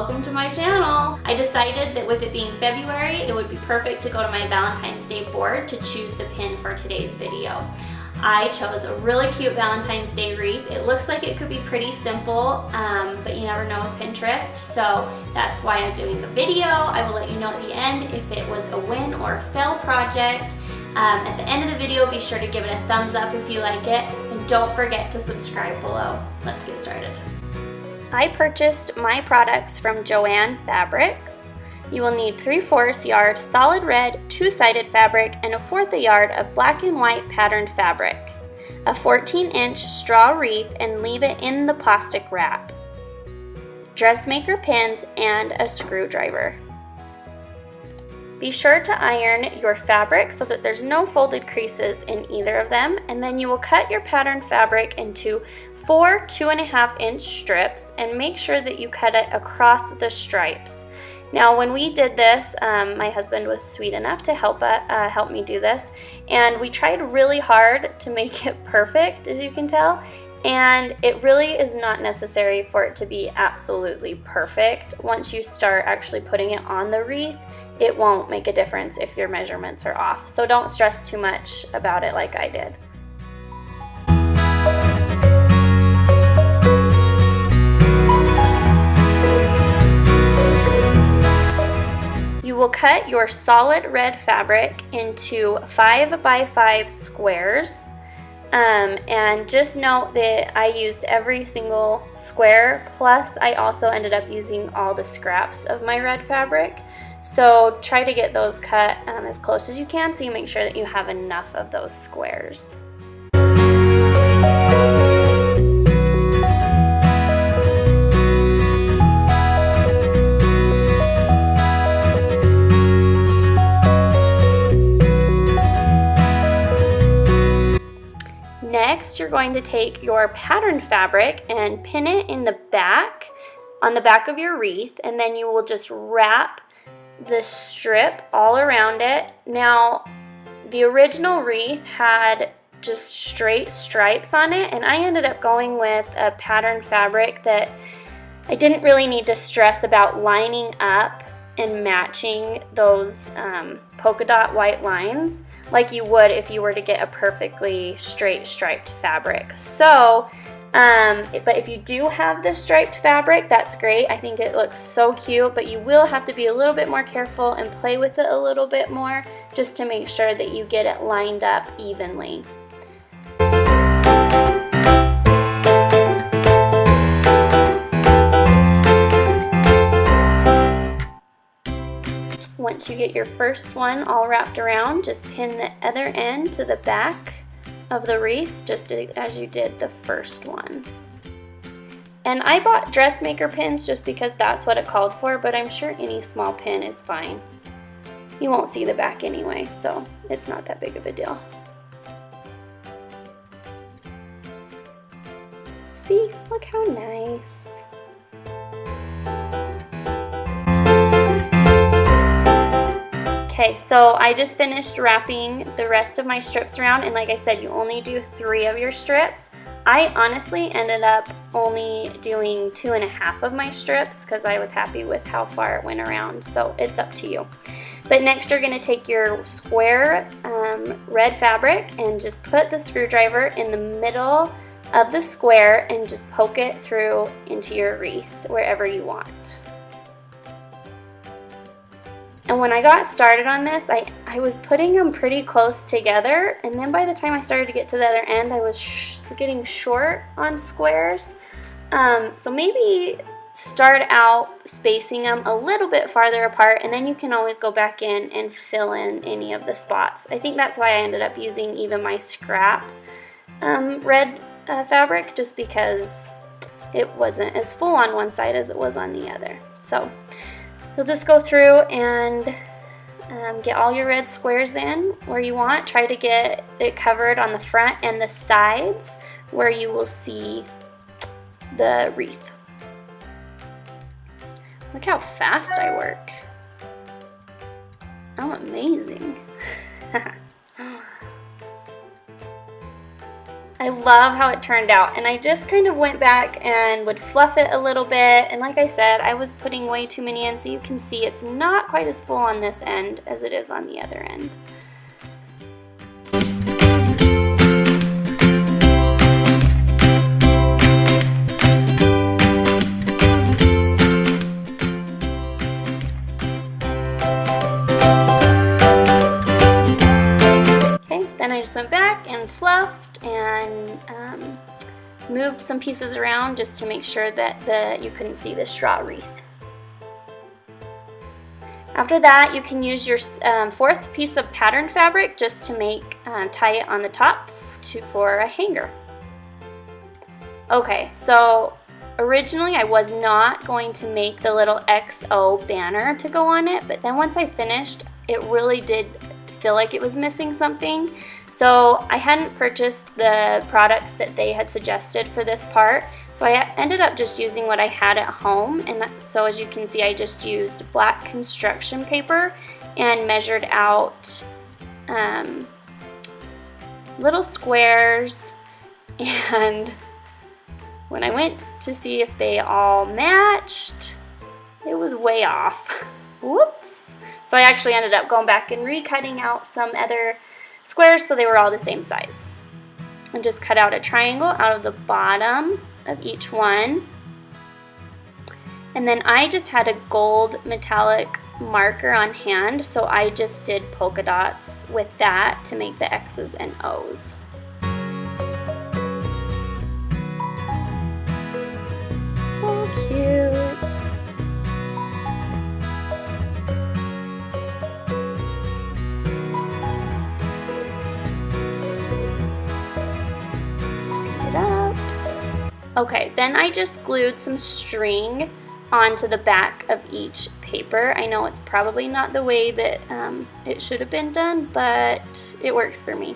welcome to my channel. I decided that with it being February, it would be perfect to go to my Valentine's Day board to choose the pin for today's video. I chose a really cute Valentine's Day wreath. It looks like it could be pretty simple, but you never know with Pinterest, so that's why I'm doing the video. I will let you know at the end if it was a win or a fail project. At the end of the video, be sure to give it a thumbs up if you like it, and don't forget to subscribe below. Let's get started. I purchased my products from Joann Fabrics. You will need 3/4 yard solid red two-sided fabric and 1/4 yard of black and white patterned fabric, a 14-inch straw wreath, and leave it in the plastic wrap, dressmaker pins, and a screwdriver. Be sure to iron your fabric so that there's no folded creases in either of them, and then you will cut your patterned fabric into 4 2.5-inch strips and make sure that you cut it across the stripes. Now when we did this, my husband was sweet enough to help me do this, and we tried really hard to make it perfect, as you can tell, and it really is not necessary for it to be absolutely perfect. Once you start actually putting it on the wreath, it won't make a difference if your measurements are off. So don't stress too much about it like I did. You will cut your solid red fabric into 5 by 5 squares. And just note that I used every single square, plus I also ended up using all the scraps of my red fabric. So try to get those cut as close as you can so you make sure that you have enough of those squares. Next, you're going to take your patterned fabric and pin it in the back, on the back of your wreath, and then you will just wrap the strip all around it. Now, the original wreath had just straight stripes on it, and I ended up going with a patterned fabric that I didn't really need to stress about lining up and matching those polka dot white lines like you would if you were to get a perfectly straight striped fabric. So, but if you do have the striped fabric, that's great. I think it looks so cute, but you will have to be a little bit more careful and play with it a little bit more just to make sure that you get it lined up evenly. Once you get your first one all wrapped around, just pin the other end to the back of the wreath, just as you did the first one. And I bought dressmaker pins just because that's what it called for, but I'm sure any small pin is fine. You won't see the back anyway, so it's not that big of a deal. See, look how nice. Okay, so I just finished wrapping the rest of my strips around, and like I said, you only do 3 of your strips. I honestly ended up only doing 2.5 of my strips because I was happy with how far it went around, so it's up to you. But next you're going to take your square red fabric and just put the screwdriver in the middle of the square and just poke it through into your wreath wherever you want. And when I got started on this, I was putting them pretty close together, and then by the time I started to get to the other end, I was getting short on squares. So maybe start out spacing them a little bit farther apart, and then you can always go back in and fill in any of the spots. I think that's why I ended up using even my scrap red fabric, just because it wasn't as full on one side as it was on the other. So you'll just go through and get all your red squares in where you want. Try to get it covered on the front and the sides where you will see the wreath. Look how fast I work. I'm Oh, amazing. I love how it turned out, and I just kind of went back and would fluff it a little bit, and like I said, I was putting way too many in, so you can see it's not quite as full on this end as it is on the other end. Okay, then I just went back and fluffed and moved some pieces around just to make sure that you couldn't see the straw wreath. After that, you can use your fourth piece of pattern fabric just to make tie it on the top for a hanger. Okay, so originally I was not going to make the little XO banner to go on it, but then once I finished, it really did feel like it was missing something. So I hadn't purchased the products that they had suggested for this part, so I ended up just using what I had at home. And so as you can see, I just used black construction paper and measured out little squares, and when I went to see if they all matched, it was way off. Whoops. So I actually ended up going back and recutting out some other squares so they were all the same size. And just cut out a triangle out of the bottom of each one. And then I just had a gold metallic marker on hand, so I just did polka dots with that to make the X's and O's. So cute. Okay, then I just glued some string onto the back of each paper. I know it's probably not the way that it should have been done, but it works for me.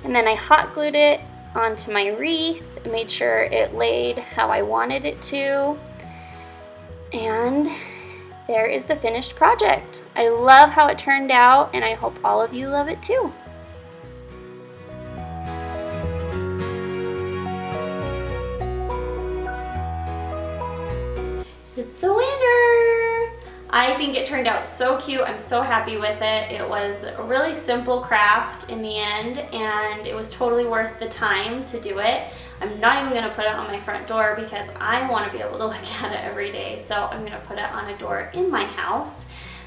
And then I hot glued it onto my wreath and made sure it laid how I wanted it to. And there is the finished project. I love how it turned out, and I hope all of you love it too. It's a winner! I think it turned out so cute. I'm so happy with it. It was a really simple craft in the end, and it was totally worth the time to do it. I'm not even gonna put it on my front door because I wanna be able to look at it every day. So I'm gonna put it on a door in my house.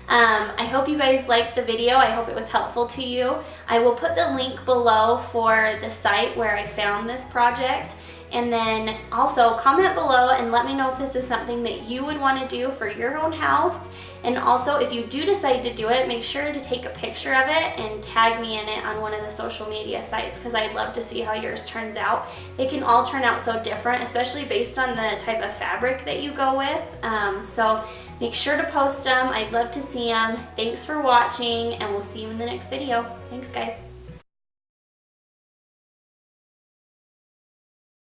I hope you guys liked the video. I hope it was helpful to you. I will put the link below for the site where I found this project. And then also comment below and let me know if this is something that you would want to do for your own house. And also, if you do decide to do it, make sure to take a picture of it and tag me in it on one of the social media sites, because I'd love to see how yours turns out. They can all turn out so different, especially based on the type of fabric that you go with. So make sure to post them. I'd love to see them. Thanks for watching, and we'll see you in the next video. Thanks, guys.